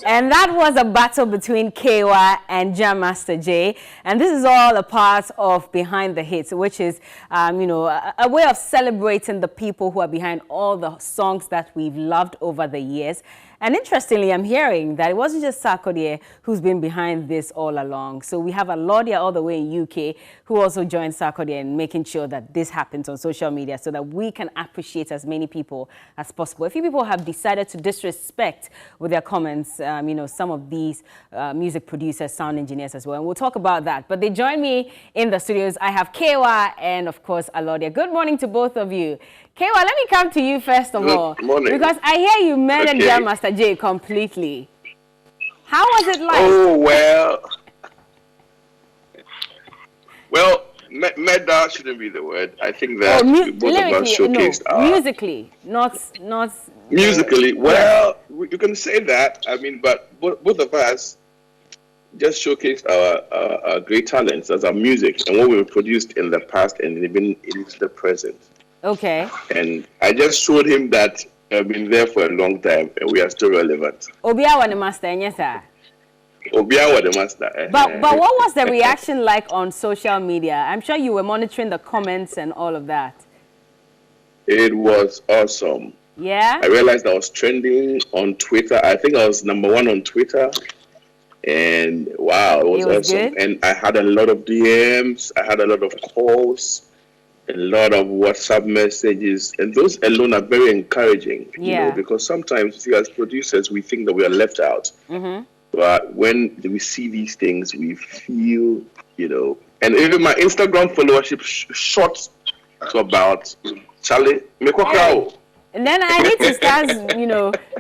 And that was a battle between Kaywa and Jam Master Jay. And this is all a part of Behind the Hits, which is, a way of celebrating the people who are behind all the songs that we've loved over the years. And interestingly, I'm hearing that it wasn't just Sarkodie who's been behind this all along. So we have Alordia all the way in UK who also joined Sarkodie in making sure that this happens on social media so that we can appreciate as many people as possible. A few people have decided to disrespect with their comments, some of these music producers, sound engineers as well. And we'll talk about that. But they join me in the studios. I have Kaywa and, of course, Alordia. Good morning to both of you. Kaywa, let me come to you first of all. Good morning. Because I hear you murdered Jam Master Jay completely. How was it like? Oh, well, murder shouldn't be the word. I think that both of us showcased musically, not musically. Well, you can say that. I mean, but both of us just showcased our great talents as our music and what we produced in the past and even into the present. Okay. And I just showed him that I've been there for a long time and we are still relevant. Obiawa the master, yes, sir. Obiawa the master. But what was the reaction like on social media? I'm sure you were monitoring the comments and all of that. It was awesome. Yeah? I realized I was trending on Twitter. I think I was #1 on Twitter. And wow, it was awesome. Good. And I had a lot of DMs. I had a lot of calls. A lot of WhatsApp messages, and those alone are very encouraging, because sometimes, as producers, we think that we are left out. Mm-hmm. But when we see these things, we feel, and even my Instagram followership shot to about Charlie. And then I need to start,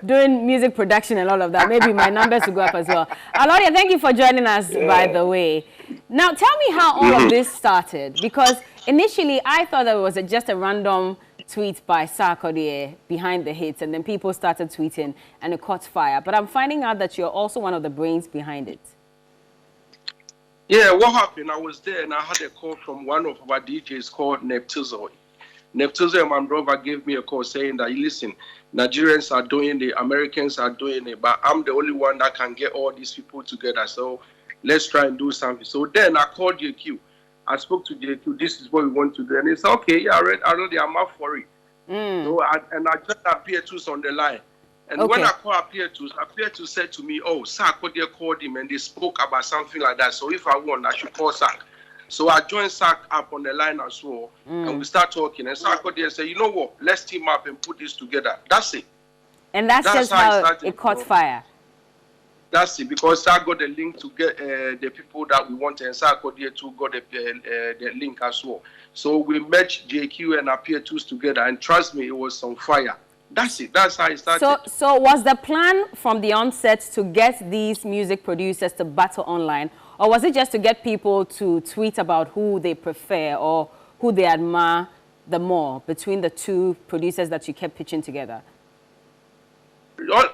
doing music production and all of that. Maybe my numbers will go up as well. Alordia, thank you for joining us, by the way. Now, tell me how all of this started, because initially I thought that it was just a random tweet by Sarkodie Behind the Hits, and then people started tweeting and it caught fire. But I'm finding out that you're also one of the brains behind it. Yeah, what happened? I was there and I had a call from one of our DJs called Neptuzo. Neptuzo and my brother gave me a call saying that, listen, Nigerians are doing it, Americans are doing it, but I'm the only one that can get all these people together. So let's try and do something. So then I called JQ. I spoke to JQ. This is what we want to do. And he said, okay, yeah, already I'm up for it. So I just Appear2 on the line. And when I called Appear2 said to me, oh, Sarkodie called him and they spoke about something like that. So if I want, I should call Sark. So I joined Sark up on the line as well. And we start talking. And Sarkodie said, you know what, let's team up and put this together. That's it. And that's just how it caught fire. That's it, because I got the link to get the people that we want, and Sarkodie too got the link as well. So we matched JQ and Appear2 together, and trust me, it was on fire. That's it. That's how it started. So was the plan from the onset to get these music producers to battle online, or was it just to get people to tweet about who they prefer or who they admire the more between the two producers that you kept pitching together?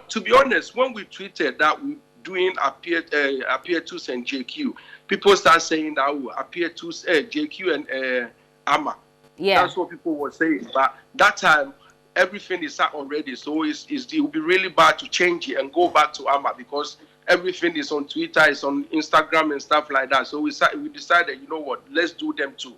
To be honest, when we tweeted that we doing Appear2 and JQ, people start saying that Appear2, JQ and Ama. Yeah, that's what people were saying. But that time, everything is out already, so it will be really bad to change it and go back to Ama because everything is on Twitter, it's on Instagram and stuff like that. So we decided, you know what, let's do them too.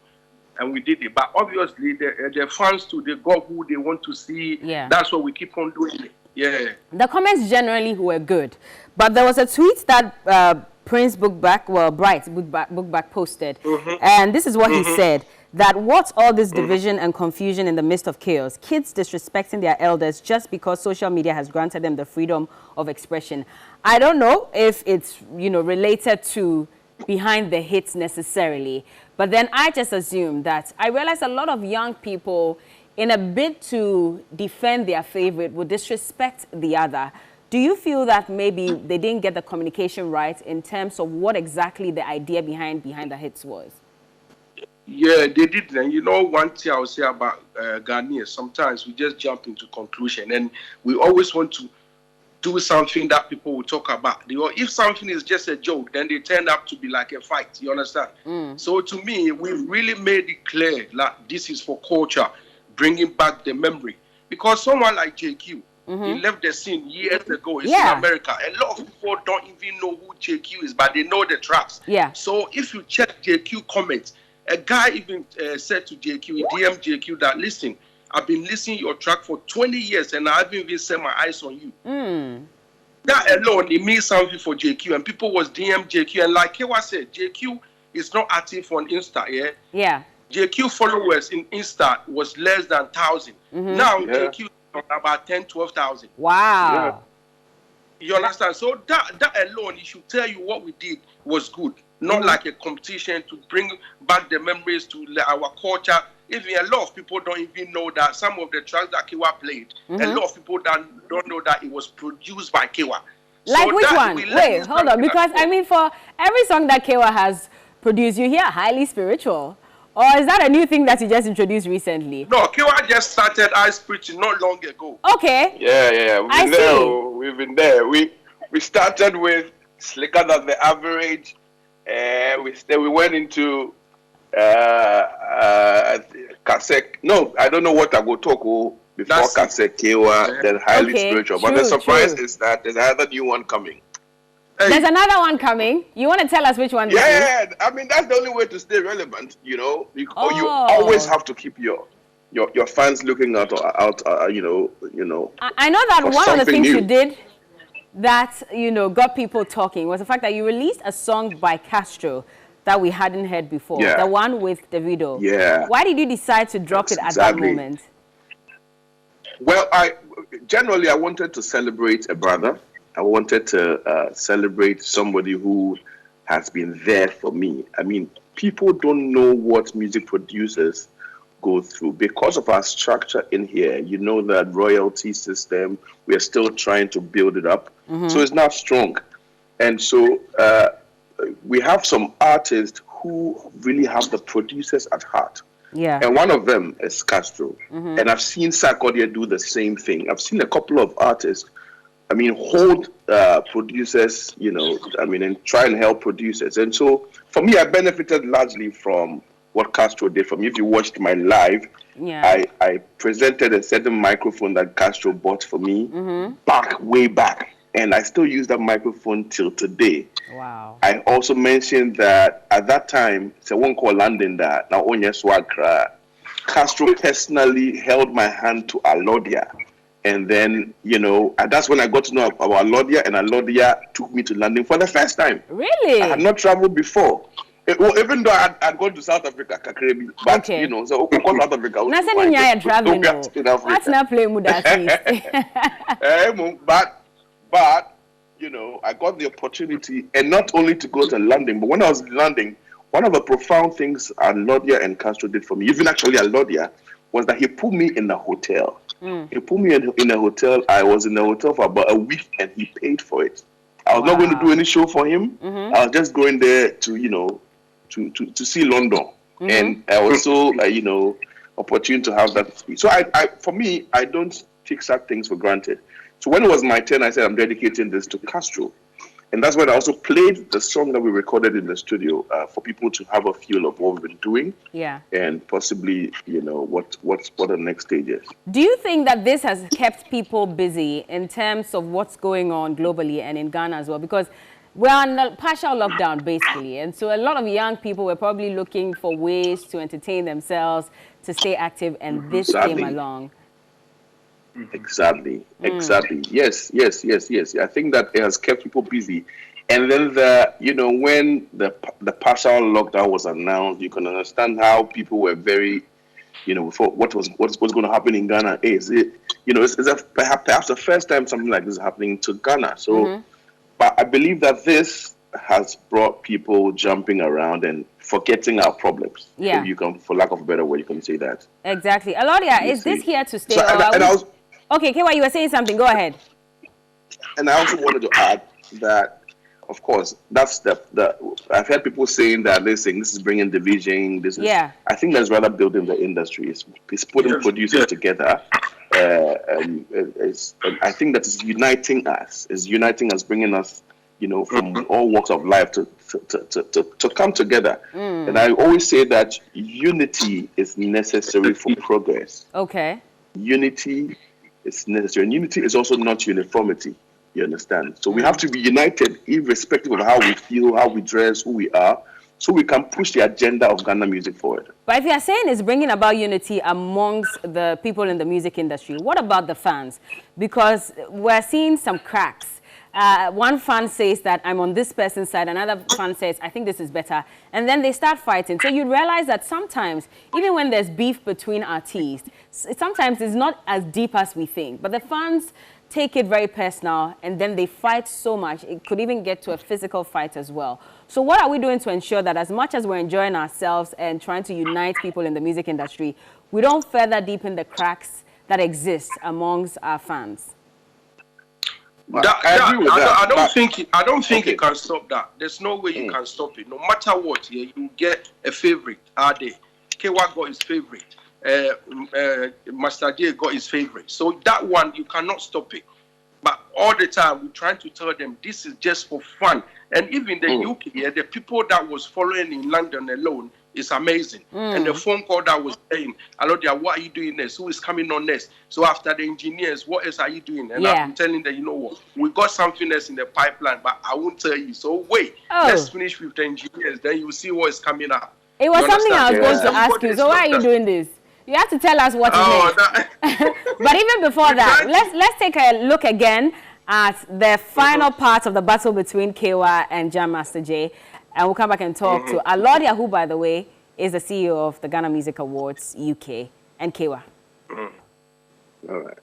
And we did it. But obviously, the fans too, they got who they want to see. Yeah. That's what we keep on doing it. Yeah. The comments generally were good. But there was a tweet that Prince Bright Bookback posted. And this is what he said. That what's all this division and confusion in the midst of chaos? Kids disrespecting their elders just because social media has granted them the freedom of expression. I don't know if it's, related to Behind the Hits necessarily. But then I just assume that I realize a lot of young people, in a bid to defend their favorite, would disrespect the other. Do you feel that maybe they didn't get the communication right in terms of what exactly the idea behind the Hits was? Yeah, they did. And one thing I would say about Ghanaians, sometimes we just jump into conclusion and we always want to do something that people will talk about. If something is just a joke, then they turn up to be like a fight. You understand? So to me, we've really made it clear that this is for culture, bringing back the memory. Because someone like JQ, He left the scene years ago. He's in America. A lot of people don't even know who JQ is, but they know the tracks. Yeah. So if you check JQ comments, a guy even said to JQ, he DM'd JQ that, listen, I've been listening to your track for 20 years and I haven't even set my eyes on you. That alone, it means something for JQ. And people was DM JQ. And like Kaywa said, JQ is not active on Insta, Yeah. JQ followers in Insta was less than 1,000. Now JQ is about 10, 12,000. Wow. You understand? So that alone, it should tell you what we did was good. Not like a competition to bring back the memories to our culture. Even a lot of people don't even know that some of the tracks that Kaywa played, a lot of people that don't know that it was produced by Kaywa. Like so which one? Wait, hold on. Because, I mean, for every song that Kaywa has produced, you hear highly spiritual. Or is that a new thing that you just introduced recently? No, Kaywa just started ice preaching not long ago. Okay. Yeah. We've been there. We started with Slicker Than the Average. We went into cassette. No, I don't know what I go talk before cassette Kaywa, then highly spiritual. But the surprise is that there's another new one coming. Hey. There's another one coming. You want to tell us which one? Yeah, I mean that's the only way to stay relevant. You know, you always have to keep your fans looking out. You know. I know that one of the things new. you did that got people talking was the fact that you released a song by Castro that we hadn't heard before. Yeah. The one with Davido. Yeah. Why did you decide to drop it at that moment? Well, I wanted to celebrate a brother. I wanted to celebrate somebody who has been there for me. I mean, people don't know what music producers go through because of our structure in here. You know that royalty system, we are still trying to build it up. So it's not strong. And so we have some artists who really have the producers at heart. Yeah. And one of them is Castro. And I've seen Sarkodie do the same thing. I've seen a couple of artists, I mean, hold producers, and try and help producers. And so for me, I benefited largely from what Castro did for me. If you watched my live, I presented a certain microphone that Castro bought for me way back. And I still use that microphone till today. Wow. I also mentioned that at that time, it's a one called London that now on Swagra, Castro personally held my hand to Alordia. And then, that's when I got to know about Alordia, and Alordia took me to London for the first time. Really? I had not traveled before. Even though I'd gone to South Africa, Kakrebi, but, so of course South Africa. Traveling. That's not playing with that. But, I got the opportunity, and not only to go to London, but when I was in London, one of the profound things Alordia and Castro did for me, even actually Alordia, was that he put me in a hotel. He put me in a hotel. I was in the hotel for about a week, and he paid for it. I was not going to do any show for him. I was just going there to, to see London. And I was so, opportune to have that. So for me, I don't take such things for granted. So when it was my turn, I said, I'm dedicating this to Castro. And that's when I also played the song that we recorded in the studio for people to have a feel of what we've been doing. Yeah. And possibly, what the next stage is. Do you think that this has kept people busy in terms of what's going on globally and in Ghana as well? Because we're on a partial lockdown, basically. And so a lot of young people were probably looking for ways to entertain themselves, to stay active, and this came along. Exactly. Yes. I think that it has kept people busy. And then when the partial lockdown was announced, you can understand how people were very, for what's going to happen in Ghana is it's perhaps the first time something like this is happening to Ghana. So, but I believe that this has brought people jumping around and forgetting our problems. Yeah. If you can, for lack of a better word, you can say that. Exactly. Alordia, is this here to stay? So, okay, Kaywa, you were saying something. Go ahead. And I also wanted to add that, of course, that's I've heard people saying that this is bringing division. I think that's rather building the industry. It's putting producers together. And I think that is uniting us. It's uniting us, bringing us, from all walks of life to come together. And I always say that unity is necessary for progress. Okay. Unity it's necessary. And unity is also not uniformity. You understand? So we have to be united, irrespective of how we feel, how we dress, who we are, so we can push the agenda of Ghana music forward. But if you're saying it's bringing about unity amongst the people in the music industry, what about the fans? Because we're seeing some cracks. One fan says that I'm on this person's side, another fan says, I think this is better. And then they start fighting. So you realize that sometimes, even when there's beef between artists, sometimes it's not as deep as we think. But the fans take it very personal, and then they fight so much. It could even get to a physical fight as well. So what are we doing to ensure that as much as we're enjoying ourselves and trying to unite people in the music industry, we don't further deepen the cracks that exist amongst our fans? I don't think you can stop that. There's no way you can stop it. No matter what, you get a favorite. Kaywa got his favorite. Master J got his favorite. So that one, you cannot stop it. But all the time, we're trying to tell them this is just for fun. And even the UK, the people that was following in London alone is amazing. And the phone call that was saying, Alordia, what are you doing next? Who is coming on next? So after the engineers, what else are you doing? And I'm telling them, you know what? We got something else in the pipeline, but I won't tell you. So wait, let's finish with the engineers. Then you'll see what is coming up. It was something I was going to ask you. So why are you doing this? You have to tell us what it is. But even before that, let's take a look again at the final part of the battle between Kaywa and Jam Master J. And we'll come back and talk to Alordia, who, by the way, is the CEO of the Ghana Music Awards UK, and Kaywa. All right.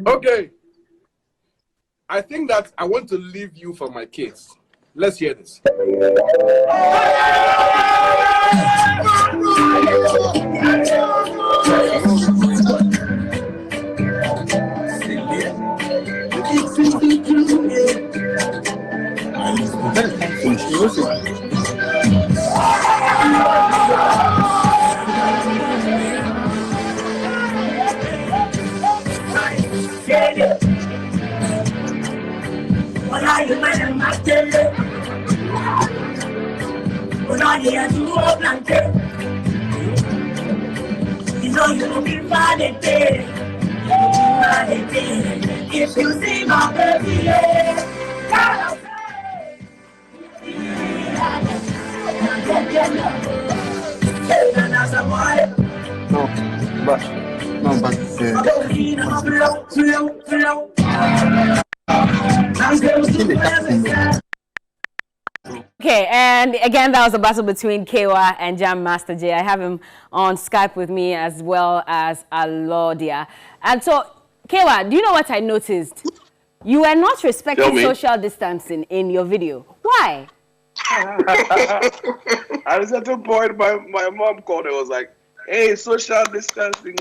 Okay. I think that I want to leave you for my kids. Let's hear this. You know you looking for the day. If you see my baby, Okay, and again, that was a battle between Kaywa and Jam Master J. I have him on Skype with me as well as Alordia. And so, Kaywa, do you know what I noticed? You were not respecting social distancing in your video. Why? At a certain point, my mom called and was like, hey, social distancing.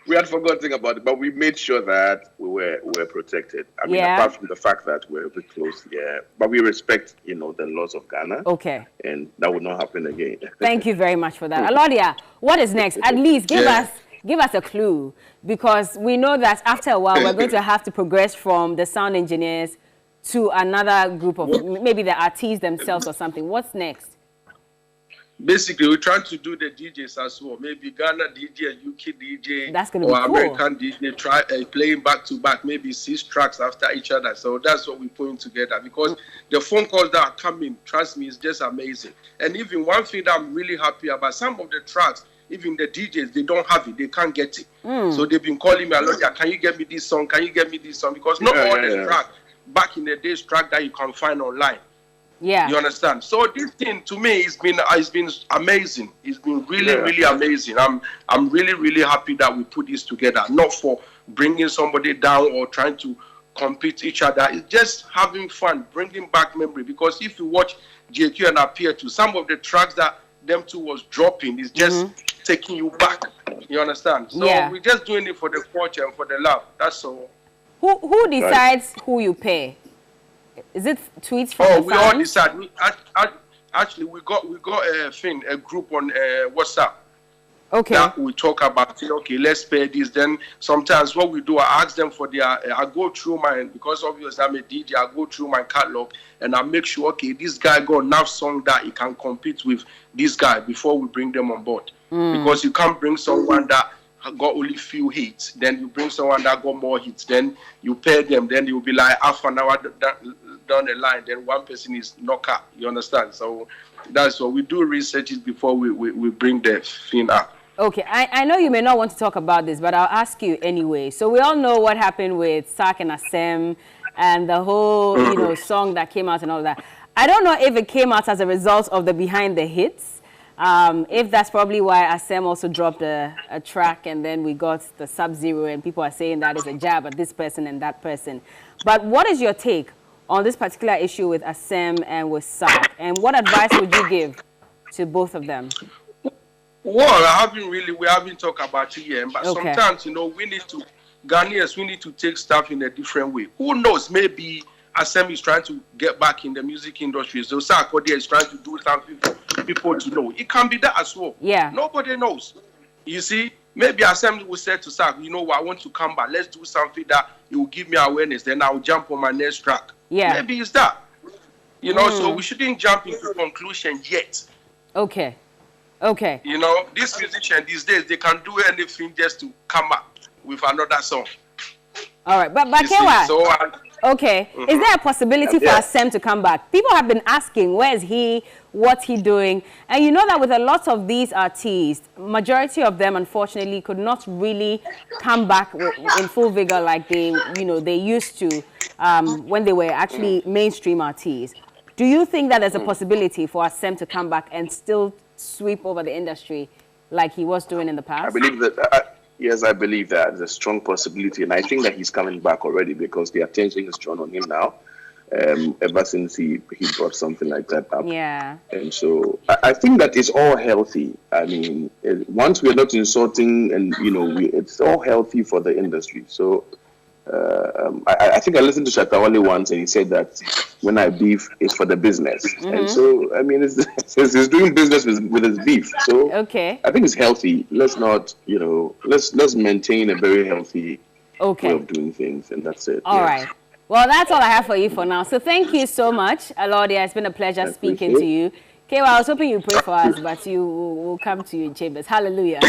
We had forgotten about it, but we made sure that we were protected. I mean, apart from the fact that we're a bit close, but we respect, the laws of Ghana. Okay. And that would not happen again. Thank you very much for that. Alordia, what is next? At least give us a clue, because we know that after a while we're going to have to progress from the sound engineers to another group of maybe the artists themselves or something. What's next? Basically, we're trying to do the DJs as well. Maybe Ghana DJ, UK DJ, that's gonna be cool. American DJ, try playing back to back, maybe 6 tracks after each other. So that's what we're putting together, because the phone calls that are coming, trust me, it's just amazing. And even one thing that I'm really happy about, some of the tracks, even the DJs, they don't have it, they can't get it. So they've been calling me, Alordia, can you get me this song? Can you get me this song? Because not all the tracks back in the days track that you can find online. Yeah. You understand? So this thing to me it's been amazing. It's been really amazing. I'm really happy that we put this together. Not for bringing somebody down or trying to compete each other. It's just having fun, bringing back memory. Because if you watch JQ and Appear to some of the tracks that them two was dropping, is just taking you back. You understand? So we're just doing it for the culture and for the love. That's all. Who decides who you pay? Is it tweets from the fans? We all decide. Actually, we got a group on WhatsApp. Okay. That we talk about, okay, let's pay this. Then sometimes what we do, I ask them for their, I go through because obviously I'm a DJ, I go through my catalog and I make sure, okay, this guy got enough song that he can compete with this guy before we bring them on board. Because you can't bring someone that got only few hits, then you bring someone that got more hits, then you pay them, then you'll be like half an hour down the line, then one person is knocked out. You understand? So that's what we do, research it before we bring the thing up. Okay, I know you may not want to talk about this, but I'll ask you anyway. So we all know what happened with Sark and Asem and the whole, song that came out and all that. I don't know if it came out as a result of the Behind the Hits. If that's probably why Asem also dropped a track and then we got the Sub-Zero and people are saying that is a jab at this person and that person. But what is your take on this particular issue with Asem and with Sark? And what advice would you give to both of them? Well, we haven't talked about it yet, but sometimes, we need to, Ghanaians, we need to take stuff in a different way. Who knows, maybe Asem is trying to get back in the music industry, so Sarkodie is trying to do something for people to know. It can be that as well. Yeah. Nobody knows. You see, maybe Asem will say to Sark, I want to come back, let's do something that it will give me awareness, then I'll jump on my next track. Yeah. Maybe it's that. So we shouldn't jump into conclusion yet. Okay. Okay. This musician these days, they can do anything just to come up with another song. All right, but Kaywa, okay, is there a possibility for Asem to come back? People have been asking, where is he, what's he doing? And you know that with a lot of these artists, majority of them, unfortunately, could not really come back in full vigor like they used to when they were actually mainstream artists. Do you think that there's a possibility for Asem to come back and still sweep over the industry like he was doing in the past? I believe that, yes, I believe that. There's a strong possibility. And I think that he's coming back already because the attention is drawn on him now, ever since he brought something like that up. Yeah. And so I think that it's all healthy. I mean, once we're not insulting and, it's all healthy for the industry. So I think I listened to Shatawale once and he said that when I beef, it's for the business. And so, I mean, he's doing business with his beef. So I think it's healthy. Let's not, let's maintain a very healthy way of doing things. And that's it. All right. Well, that's all I have for you for now. So thank you so much, Alordia. It's been a pleasure speaking to you. Kaywa, I was hoping you pray for us, but you will come to you in chambers. Hallelujah.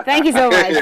Thank you so much.